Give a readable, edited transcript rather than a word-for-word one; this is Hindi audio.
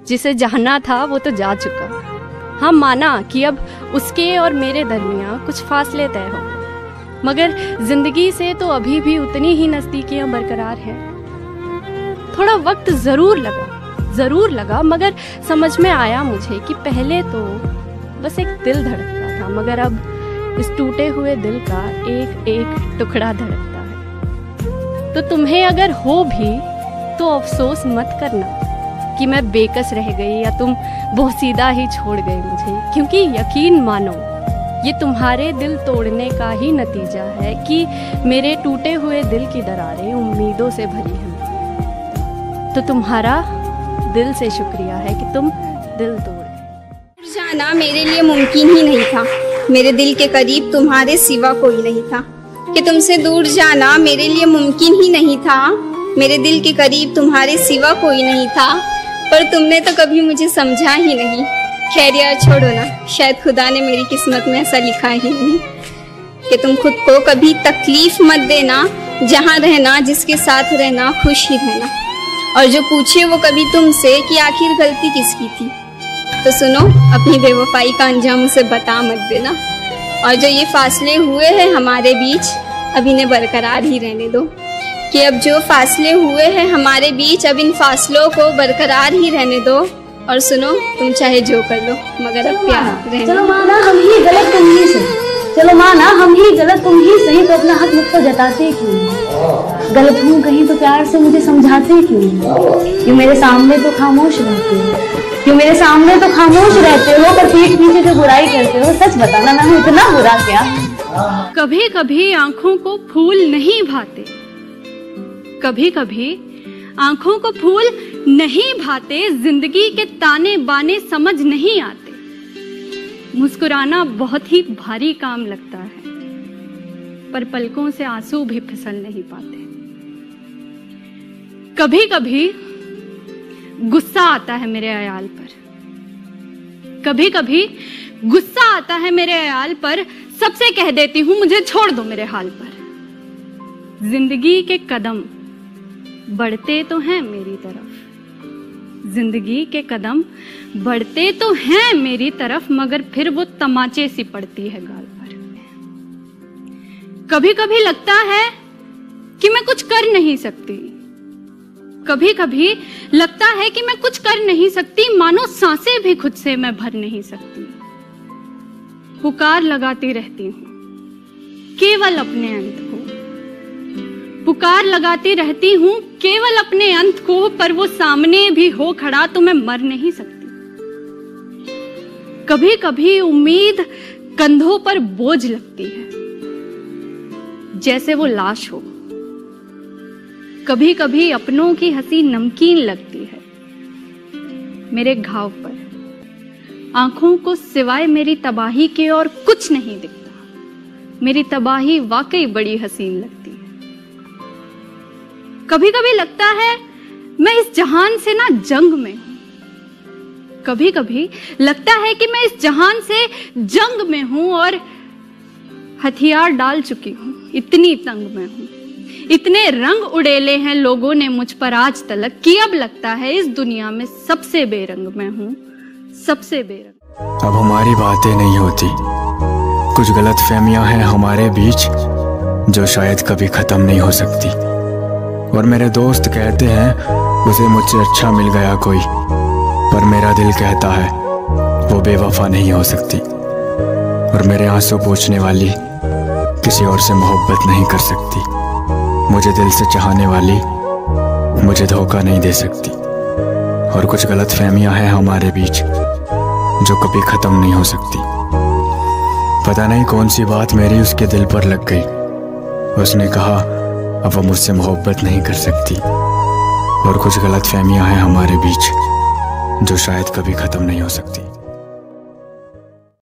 जिसे जाना था वो तो जा चुका। हाँ, माना कि अब उसके और मेरे दरमियां कुछ फासले तय हो, मगर जिंदगी से तो अभी भी उतनी ही नजदीकियां बरकरार हैं। थोड़ा वक्त जरूर लगा, मगर समझ में आया मुझे कि पहले तो बस एक दिल धड़कता था, मगर अब इस टूटे हुए दिल का एक एक टुकड़ा धड़कता है। तो तुम्हें अगर हो भी तो अफसोस मत करना कि मैं बेकस रह गई या तुम बोसीदा ही छोड़ गए मुझे, क्योंकि यकीन मानो ये तुम्हारे दिल तोड़ने का ही नतीजा है कि मेरे टूटे हुए दिल की दरारें उम्मीदों से भरी हैं। तो तुम्हारा दिल से शुक्रिया है कि तुम दिल तोड़ गए। जाना मेरे लिए मुमकिन ही नहीं था, मेरे दिल के करीब तुम्हारे सिवा कोई नहीं था। कि तुमसे दूर जाना मेरे लिए मुमकिन ही नहीं था, मेरे दिल के करीब तुम्हारे सिवा कोई नहीं था, पर तुमने तो कभी मुझे समझा ही नहीं। खैर यार छोड़ो ना, शायद खुदा ने मेरी किस्मत में ऐसा लिखा ही नहीं। कि तुम खुद को कभी तकलीफ मत देना, जहाँ रहना जिसके साथ रहना खुश ही रहना। और जो पूछे वो कभी तुमसे कि आखिर गलती किसकी थी, तो सुनो अपनी बेवफाई का अंजाम उसे बता मत देना। और जो ये फासले हुए हैं हमारे बीच, अब इन्हें बरकरार ही रहने दो। कि अब जो फासले हुए हैं हमारे बीच, अब इन फासलों को बरकरार ही रहने दो। और सुनो तुम चाहे जो कर लो, मगर अब प्यार रहने। चलो माना हम ही गलत तुम ही सही, चलो माना हम ही गलत तुम ही सही, तो अपना हक मुझको जताते क्यों? गलत हूँ कहीं तो प्यार से मुझे समझाते क्यों? क्यों मेरे सामने तो खामोश रहते हो, क्यों मेरे सामने तो खामोश रहते हो, पर पीठ पीछे जो बुराई करते हो। सच बताना मैं हूँ इतना बुरा क्या? कभी कभी आंखों को फूल नहीं भाते, कभी कभी आंखों को फूल नहीं भाते, जिंदगी के ताने बाने समझ नहीं आते। मुस्कुराना बहुत ही भारी काम लगता है, पर पलकों से आंसू भी फिसल नहीं पाते। कभी कभी गुस्सा आता है मेरे अयाल पर, कभी कभी गुस्सा आता है मेरे अयाल पर, सबसे कह देती हूं मुझे छोड़ दो मेरे हाल पर। जिंदगी के कदम बढ़ते तो हैं मेरी तरफ, जिंदगी के कदम बढ़ते तो हैं मेरी तरफ, मगर फिर वो तमाचे सी पड़ती है गाल पर। कभी कभी लगता है कि मैं कुछ कर नहीं सकती, कभी कभी लगता है कि मैं कुछ कर नहीं सकती, मानो सांसें भी खुद से मैं भर नहीं सकती। पुकार लगाती रहती हूँ केवल अपने अंत को, पुकार लगाती रहती हूँ केवल अपने अंत को, पर वो सामने भी हो खड़ा तो मैं मर नहीं सकती। कभी कभी उम्मीद कंधों पर बोझ लगती है, जैसे वो लाश हो। कभी कभी अपनों की हंसी नमकीन लगती है मेरे घाव पर। आंखों को सिवाय मेरी तबाही के और कुछ नहीं दिखता, मेरी तबाही वाकई बड़ी हसीन लगती है। कभी कभी लगता है मैं इस जहान से ना जंग में हूं, कभी कभी लगता है कि मैं इस जहान से जंग में हूं और हथियार डाल चुकी हूं, इतनी तंग में हूं। इतने रंग उड़ेले हैं लोगों ने मुझ पर आज तलक कि अब लगता है इस दुनिया में सबसे बेरंग मैं हूं, सबसे बेरंग। अब हमारी बातें नहीं होती, कुछ गलतफहमियां हैं हमारे बीच जो शायद कभी खत्म नहीं हो सकती। और मेरे दोस्त कहते हैं उसे मुझसे अच्छा मिल गया कोई, पर मेरा दिल कहता है वो बेवफा नहीं हो सकती। और मेरे आंसू पोंछने वाली किसी और से मोहब्बत नहीं कर सकती, मुझे दिल से चाहने वाली मुझे धोखा नहीं दे सकती। और कुछ गलतफहमियां हैं हमारे बीच जो कभी खत्म नहीं हो सकती। पता नहीं कौन सी बात मेरी उसके दिल पर लग गई, उसने कहा अब वो मुझसे मोहब्बत नहीं कर सकती। और कुछ गलतफहमियां हैं हमारे बीच जो शायद कभी खत्म नहीं हो सकती।